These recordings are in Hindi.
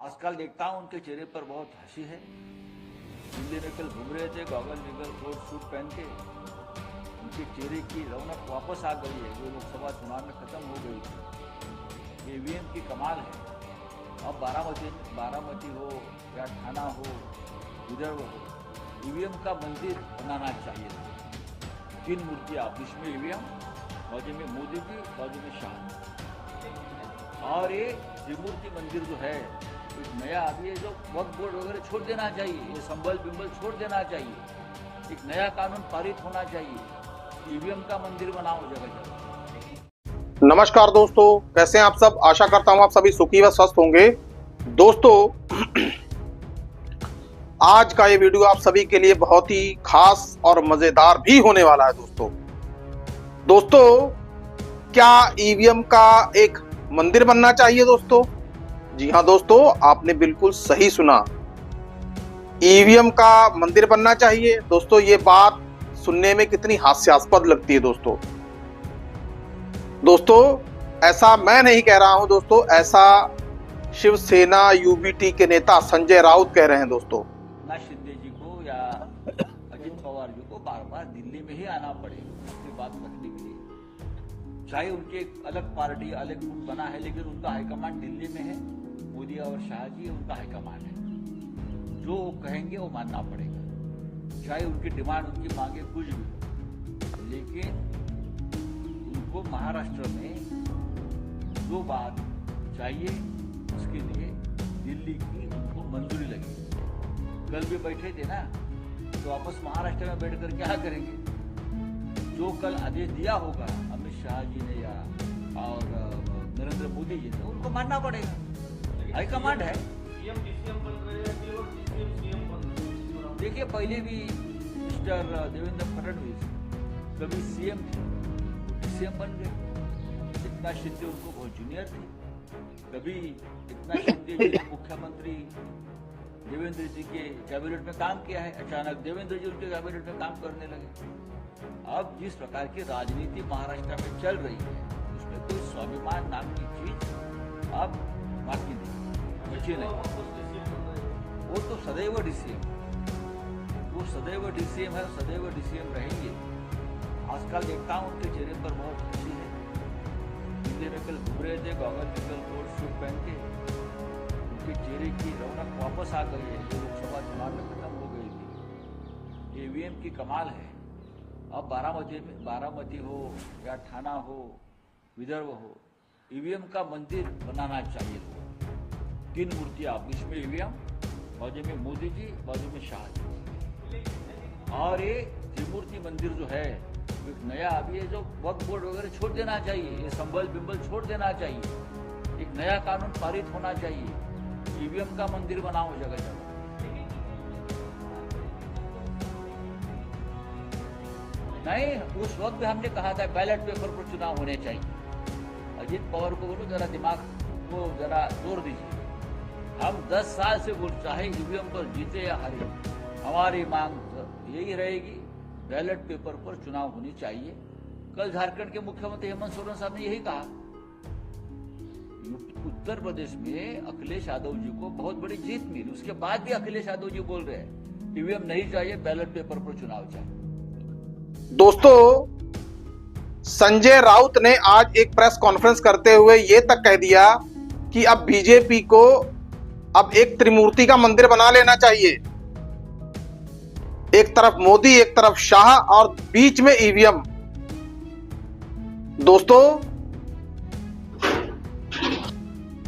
आजकल देखता हूँ उनके चेहरे पर बहुत हंसी है। हिंदी में कल घूम रहे थे गॉगल निगल कोट सूट पहन के, उनके चेहरे की रौनक वापस आ गई है जो लोकसभा चुनाव में खत्म हो गई थी। ईवीएम की कमाल है। अब बारामती हो या थाना हो, विदर्भ हो, ईवीएम का मंदिर बनाना चाहिए था। 3 मूर्तियाँ, बीच में ईवीएम, बाजू में मोदी जी, बाजू में शाह। और ये त्रिमूर्ति मंदिर जो है एक नया, अभी ये जो वक्फ बोर्ड वगैरह छोड़ देना चाहिए, ये संबल बिंबल छोड़ देना चाहिए, एक नया कानून पारित होना चाहिए। ईवीएम का मंदिर बनाओ जगह जगह। नमस्कार दोस्तों, कैसे हैं आप सब। आशा करता हूं आप सभी सुखी व स्वस्थ होंगे। दोस्तों आज का ये वीडियो आप सभी के लिए बहुत ही खास और मजेदार भी होने वाला है। दोस्तों क्या ईवीएम का एक मंदिर बनना चाहिए दोस्तों? जी हाँ दोस्तों, आपने बिल्कुल सही सुना, ईवीएम का मंदिर बनना चाहिए। दोस्तों ये बात सुनने में कितनी हास्यास्पद लगती है दोस्तों ऐसा मैं नहीं कह रहा हूं दोस्तों, ऐसा शिवसेना यूबीटी के नेता संजय राउत कह रहे हैं दोस्तों। ना शिंदे जी को या अजित पवार जी को बार बार दिल्ली में ही आना पड़ेगा अपनी बात रखने के लिए। चाहे उनके अलग पार्टी अलग गुट बना है, लेकिन उनका हाईकमांड दिल्ली में है। मोदी और शाह जी उनका हाईकमांड है, जो कहेंगे वो मानना पड़ेगा, चाहे उनकी डिमांड उनकी मांगे कुछ भी हो। लेकिन उनको महाराष्ट्र में जो बात चाहिए उसके लिए दिल्ली की उनको मंजूरी लगी। कल भी बैठे थे ना, तो वापस महाराष्ट्र में बैठकर क्या करेंगे? जो कल आदेश दिया होगा अमित शाह जी ने या और नरेंद्र मोदी जी ने, उनको मानना पड़ेगा। हाईकमांड है। देखिए पहले भी मिस्टर देवेंद्र फडणवीस कभी सीएम थे, सीएम बन गए। एकनाथ शिंदे उनको बहुत जूनियर थे। कभी एकनाथ शिंदे जी मुख्यमंत्री देवेंद्र जी के कैबिनेट में काम किया है, अचानक देवेंद्र जी उनके कैबिनेट में काम करने लगे। अब जिस प्रकार की राजनीति महाराष्ट्र में चल रही है, उसमें कोई स्वाभिमान नाम की चीज अब बाकी नहीं, बची नहीं। वो तो सदैव डीसीएम, वो सदैव डीसीएम है, सदैव डीसीएम रहेंगे। आजकल देखता हूँ उनके चेहरे पर बहुत हंसी है। हिंदी में कल घूम रहे थे गॉगल निगल कोट सूट पहन के, उनके चेहरे की रौनक वापस आ गई है जो लोकसभा चुनाव में खत्म हो गई थी। ईवीएम की कमाल है। अब बारामती हो या थाना हो, विदर्भ हो, ईवीएम का मंदिर बनाना चाहिए था। 3 मूर्तियाँ, बीच में ईवीएम, बाजू में मोदी जी, बाजू में शाह जी। और ये त्रिमूर्ति मंदिर जो है एक नया, अभी ये जो वक्फ बोर्ड वगैरह छोड़ देना चाहिए, ये संबल बिंबल छोड़ देना चाहिए, एक नया कानून पारित होना चाहिए। ईवीएम का मंदिर बनाओ जगह जगह। नहीं, उस वक्त भी हमने कहा था बैलेट पेपर पर चुनाव होने चाहिए। अजित पवार को बोलो जरा दिमाग को जरा जोर दीजिए। हम 10 साल से बोल, चाहे ईवीएम पर जीते या हारे, हमारी मांग यही रहेगी, बैलेट पेपर पर चुनाव होनी चाहिए। कल झारखंड के मुख्यमंत्री हेमंत सोरेन साहब ने यही कहा। उत्तर प्रदेश में अखिलेश यादव जी को बहुत बड़ी जीत मिली, उसके बाद भी अखिलेश यादव जी बोल रहे हैं ईवीएम नहीं चाहिए, बैलेट पेपर पर चुनाव चाहिए। दोस्तों संजय राउत ने आज एक प्रेस कॉन्फ्रेंस करते हुए ये तक कह दिया कि अब बीजेपी को अब एक त्रिमूर्ति का मंदिर बना लेना चाहिए। एक तरफ मोदी, एक तरफ शाह और बीच में ईवीएम। दोस्तों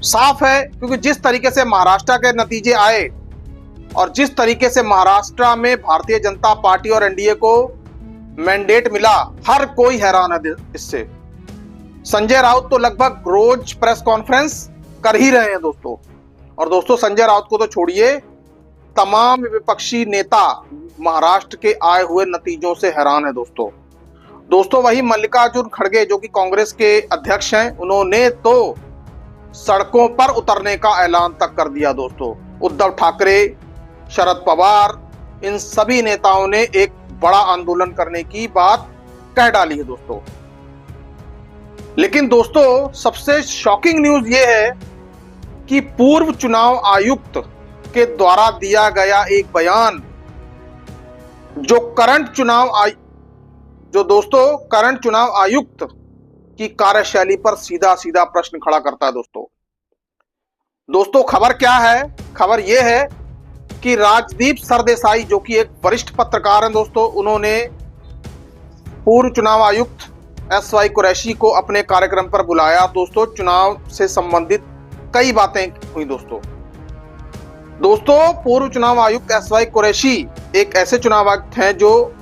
साफ है, क्योंकि जिस तरीके से महाराष्ट्र के नतीजे आए और जिस तरीके से महाराष्ट्र में भारतीय जनता पार्टी और एनडीए को मैंडेट मिला, हर कोई हैरान है इससे। संजय राउत तो लगभग रोज प्रेस कॉन्फ्रेंस कर ही रहे हैं दोस्तों। और दोस्तों संजय राउत को तो छोड़िए, तमाम विपक्षी नेता महाराष्ट्र के आए हुए नतीजों से हैरान है दोस्तों वही मल्लिकार्जुन खड़गे जो कि कांग्रेस के अध्यक्ष हैं, उन्होंने तो सड़कों पर उतरने का ऐलान तक कर दिया दोस्तों। उद्धव ठाकरे, शरद पवार, इन सभी नेताओं ने एक बड़ा आंदोलन करने की बात कह डाली है दोस्तों। लेकिन दोस्तों सबसे शॉकिंग न्यूज ये है कि पूर्व चुनाव आयुक्त के द्वारा दिया गया एक बयान जो करंट चुनाव आयुक्त की कार्यशैली पर सीधा सीधा प्रश्न खड़ा करता है। दोस्तों खबर क्या है? खबर यह है कि राजदीप सरदेसाई जो कि एक वरिष्ठ पत्रकार हैं दोस्तों, उन्होंने पूर्व चुनाव आयुक्त SY कुरैशी को अपने कार्यक्रम पर बुलाया। दोस्तों चुनाव से संबंधित कई बातें हुई। दोस्तों पूर्व चुनाव आयुक्त SY कुरैशी एक ऐसे चुनाव आयुक्त हैं जो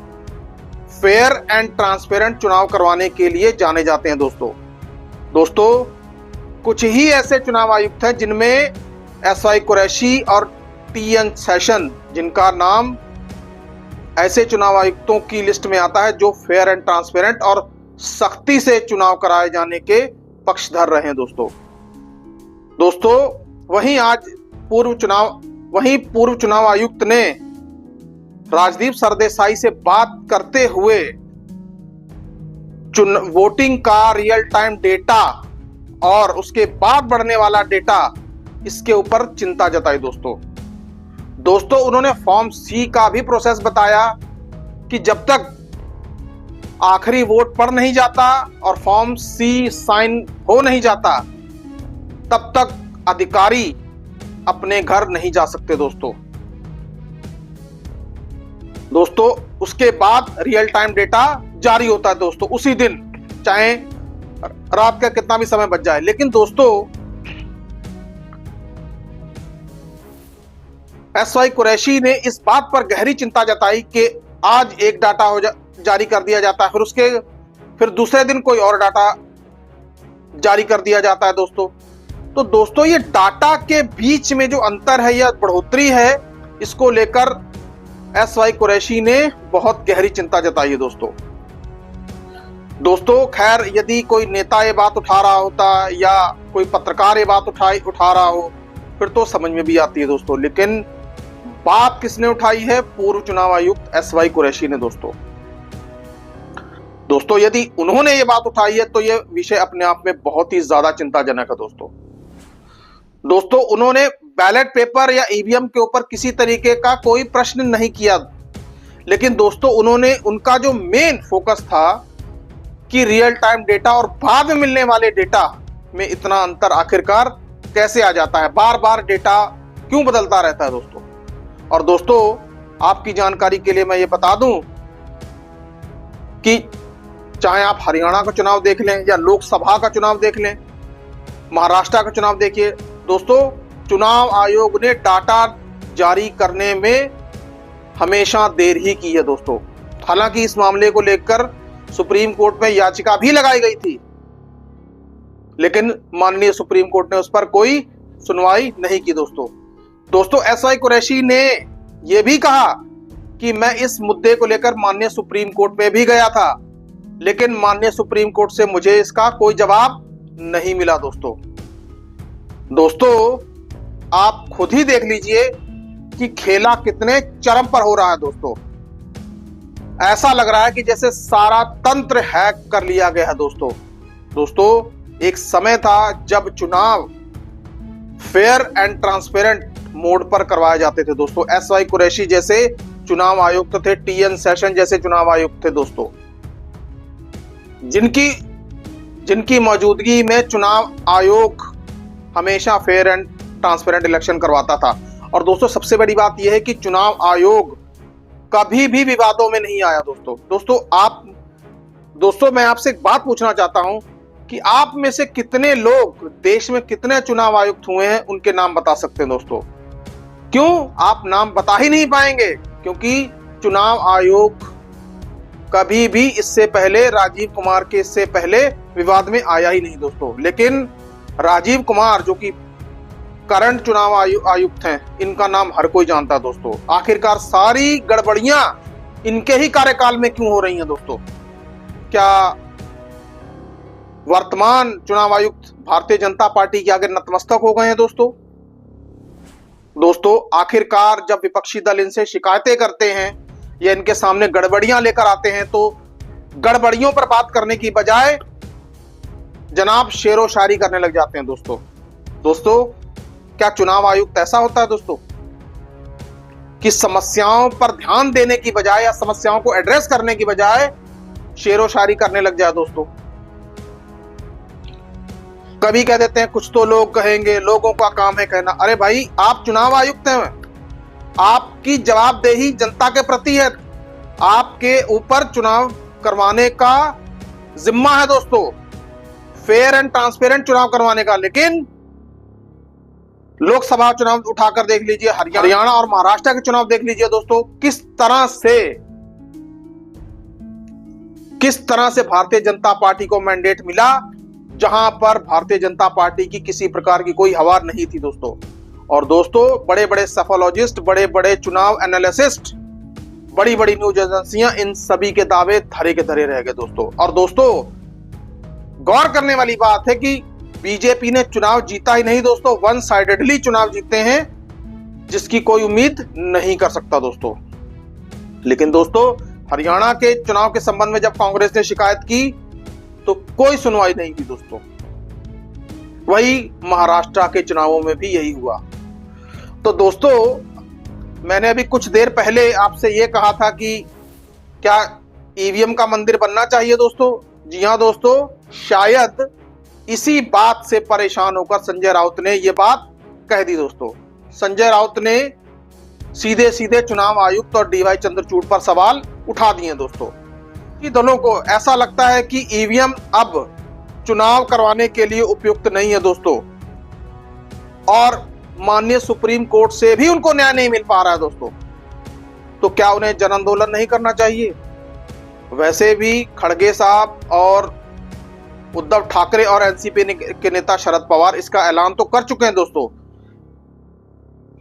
फेयर एंड ट्रांसपेरेंट चुनाव करवाने के लिए जाने जाते हैं। दोस्तों कुछ ही ऐसे चुनाव आयुक्त हैं जिनमें SY कुरैशी और TN सेशन, जिनका नाम ऐसे चुनाव आयुक्तों की लिस्ट में आता है जो फेयर एंड ट्रांसपेरेंट और सख्ती से चुनाव कराए जाने के पक्षधर रहे हैं। दोस्तों वहीं पूर्व चुनाव आयुक्त ने राजदीप सरदेसाई से बात करते हुए वोटिंग का रियल टाइम डेटा और उसके बाद बढ़ने वाला डेटा, इसके ऊपर चिंता जताई। दोस्तों उन्होंने फॉर्म C का भी प्रोसेस बताया कि जब तक आखिरी वोट पड़ नहीं जाता और फॉर्म C साइन हो नहीं जाता तब तक अधिकारी अपने घर नहीं जा सकते। दोस्तों उसके बाद रियल टाइम डेटा जारी होता है दोस्तों उसी दिन, चाहे रात का कितना भी समय बच जाए। लेकिन दोस्तों SY कुरैशी ने इस बात पर गहरी चिंता जताई कि आज एक डाटा जारी कर दिया जाता है, फिर दूसरे दिन कोई और डाटा जारी कर दिया जाता है। दोस्तों ये डाटा के बीच में जो अंतर है या बढ़ोतरी है, इसको लेकर SY कुरैशी ने बहुत गहरी चिंता जताई है। दोस्तों खैर यदि कोई नेता ये बात उठा रहा होता या कोई पत्रकार ये बात उठा रहा हो फिर तो समझ में भी आती है लेकिन बात किसने उठाई है? पूर्व चुनाव आयुक्त SY कुरैशी ने। दोस्तों यदि उन्होंने ये बात उठाई है तो ये विषय अपने आप में बहुत ही ज्यादा चिंताजनक है। दोस्तों उन्होंने बैलेट पेपर या EVM के ऊपर किसी तरीके का कोई प्रश्न नहीं किया, लेकिन दोस्तों उनका जो मेन फोकस था कि रियल टाइम डेटा और बाद में मिलने वाले डेटा में इतना अंतर आखिरकार कैसे आ जाता है, बार बार डेटा क्यों बदलता रहता है। और दोस्तों आपकी जानकारी के लिए मैं ये बता दूं कि चाहे आप हरियाणा का चुनाव देख लें या लोकसभा का चुनाव देख लें, महाराष्ट्र का चुनाव देखिए, दोस्तों चुनाव आयोग ने डाटा जारी करने में हमेशा देर ही की है। हालांकि इस मामले को लेकर सुप्रीम कोर्ट में याचिका भी लगाई गई थी, लेकिन माननीय सुप्रीम कोर्ट ने उस पर कोई सुनवाई नहीं की। दोस्तों SY कुरैशी ने यह भी कहा कि मैं इस मुद्दे को लेकर माननीय सुप्रीम कोर्ट में भी गया था, लेकिन माननीय सुप्रीम कोर्ट से मुझे इसका कोई जवाब नहीं मिला। दोस्तों आप खुद ही देख लीजिए कि खेला कितने चरम पर हो रहा है। ऐसा लग रहा है कि जैसे सारा तंत्र हैक कर लिया गया है। दोस्तों एक समय था जब चुनाव फेयर एंड ट्रांसपेरेंट मोड पर करवाए जाते थे। SY कुरैशी जैसे चुनाव आयुक्त थे, TN सेशन जैसे चुनाव आयुक्त थे जिनकी मौजूदगी में चुनाव आयोग हमेशा फेयर एंड ट्रांसपेरेंट इलेक्शन करवाता था। और दोस्तों सबसे बड़ी बात यह है कि चुनाव आयोग कभी भी विवादों में नहीं आया। दोस्तों मैं आपसे एक बात पूछना चाहता हूं कि आप में से कितने लोग देश में कितने चुनाव आयुक्त हुए हैं, उनके नाम बता सकते हैं। क्यों आप नाम बता ही नहीं पाएंगे? क्योंकि चुनाव आयोग कभी भी इससे पहले राजीव कुमार के इससे पहले विवाद में आया ही नहीं। लेकिन राजीव कुमार जो कि करंट चुनाव आयुक्त हैं, इनका नाम हर कोई जानता है। आखिरकार सारी गड़बड़ियां इनके ही कार्यकाल में क्यों हो रही हैं? क्या वर्तमान चुनाव आयुक्त भारतीय जनता पार्टी के आगे नतमस्तक हो गए हैं? दोस्तों आखिरकार जब विपक्षी दल इनसे शिकायतें करते हैं या इनके सामने गड़बड़ियां लेकर आते हैं तो गड़बड़ियों पर बात करने की बजाय जनाब शेरो शायरी करने लग जाते हैं। दोस्तों क्या चुनाव आयुक्त ऐसा होता है दोस्तों कि समस्याओं पर ध्यान देने की बजाय या समस्याओं को एड्रेस करने की बजाय शेरो शायरी करने लग जाए दोस्तों? कभी कह देते हैं कुछ तो लोग कहेंगे, लोगों का काम है कहना। अरे भाई, आप चुनाव आयुक्त हैं, आपकी जवाबदेही जनता के प्रति है, आपके ऊपर चुनाव करवाने का जिम्मा है दोस्तों, फेयर एंड ट्रांसपेरेंट चुनाव करवाने का। लेकिन लोकसभा चुनाव उठाकर देख लीजिए, हरियाणा और महाराष्ट्र के चुनाव देख लीजिए दोस्तों, किस तरह से भारतीय जनता पार्टी को मैंडेट मिला, जहां पर भारतीय जनता पार्टी की किसी प्रकार की कोई हवा नहीं थी दोस्तों। और दोस्तों, बड़े बड़े सफोलॉजिस्ट, बड़े बड़े चुनाव एनालिसिस्ट, बड़ी बड़ी न्यूज एजेंसियां, इन सभी के दावे धरे के धरे रह गए दोस्तों। और दोस्तों, गौर करने वाली बात है कि बीजेपी ने चुनाव जीता ही नहीं दोस्तों, वन साइडेडली चुनाव जीते हैं, जिसकी कोई उम्मीद नहीं कर सकता दोस्तों। लेकिन दोस्तों, हरियाणा के चुनाव के संबंध में जब कांग्रेस ने शिकायत की तो कोई सुनवाई नहीं की दोस्तों। वही महाराष्ट्र के चुनावों में भी यही हुआ। तो दोस्तों, मैंने अभी कुछ देर पहले आपसे यह कहा था कि क्या ईवीएम का मंदिर बनना चाहिए दोस्तों? जी हां दोस्तों, शायद इसी बात से परेशान होकर संजय राउत ने यह बात कह दी दोस्तों। संजय राउत ने सीधे सीधे चुनाव आयुक्त और डीवाई चंद्रचूड़ पर सवाल उठा दिए दोस्तों। कि दलों को ऐसा लगता है कि ईवीएम अब चुनाव करवाने के लिए उपयुक्त नहीं है दोस्तों, और माननीय सुप्रीम कोर्ट से भी उनको न्याय नहीं मिल पा रहा है दोस्तों। तो क्या उन्हें जन आंदोलन नहीं करना चाहिए? वैसे भी खड़गे साहब और उद्धव ठाकरे और एनसीपी के नेता शरद पवार इसका ऐलान तो कर चुके हैं दोस्तों।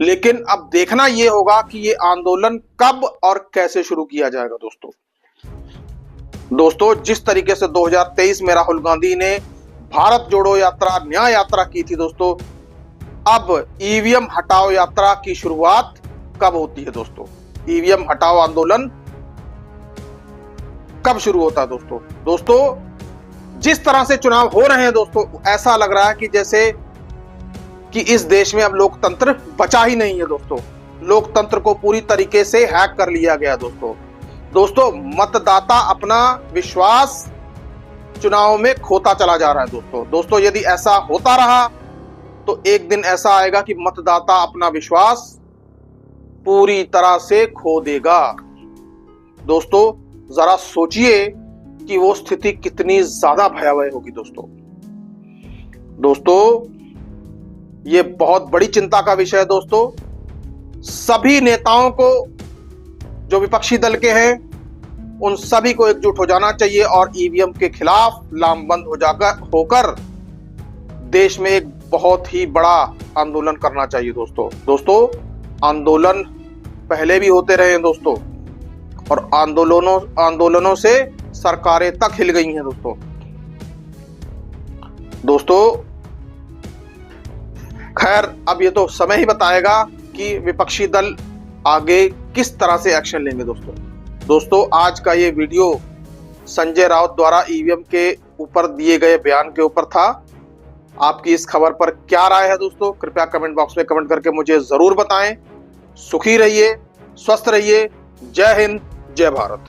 लेकिन अब देखना यह होगा कि ये आंदोलन कब और कैसे शुरू किया जाएगा दोस्तों। दोस्तों, जिस तरीके से 2023 में राहुल गांधी ने भारत जोड़ो यात्रा, न्याय यात्रा की थी दोस्तों, अब ईवीएम हटाओ यात्रा की शुरुआत कब होती है दोस्तों? ईवीएम हटाओ आंदोलन कब शुरू होता है दोस्तों? दोस्तों, जिस तरह से चुनाव हो रहे हैं दोस्तों, ऐसा लग रहा है कि जैसे कि इस देश में अब लोकतंत्र बचा ही नहीं है दोस्तों। लोकतंत्र को पूरी तरीके से हैक कर लिया गया दोस्तों। दोस्तों, मतदाता अपना विश्वास चुनाव में खोता चला जा रहा है दोस्तों। यदि ऐसा होता रहा तो एक दिन ऐसा आएगा कि मतदाता अपना विश्वास पूरी तरह से खो देगा दोस्तों। जरा सोचिए कि वो स्थिति कितनी ज्यादा भयावह होगी दोस्तों। ये बहुत बड़ी चिंता का विषय है दोस्तों। सभी नेताओं को, जो विपक्षी दल के हैं, उन सभी को एकजुट हो जाना चाहिए और ईवीएम के खिलाफ लामबंद होकर देश में एक बहुत ही बड़ा आंदोलन करना चाहिए दोस्तों। आंदोलन पहले भी होते रहे हैं दोस्तों, और आंदोलनों से सरकारें तक हिल गई हैं दोस्तों। खैर, अब ये तो समय ही बताएगा कि विपक्षी दल आगे किस तरह से एक्शन लेंगे दोस्तों। आज का ये वीडियो संजय राउत द्वारा ईवीएम के ऊपर दिए गए बयान के ऊपर था। आपकी इस खबर पर क्या राय है दोस्तों? कृपया कमेंट बॉक्स में कमेंट करके मुझे जरूर बताएं। सुखी रहिए, स्वस्थ रहिए। जय हिंद, जय भारत।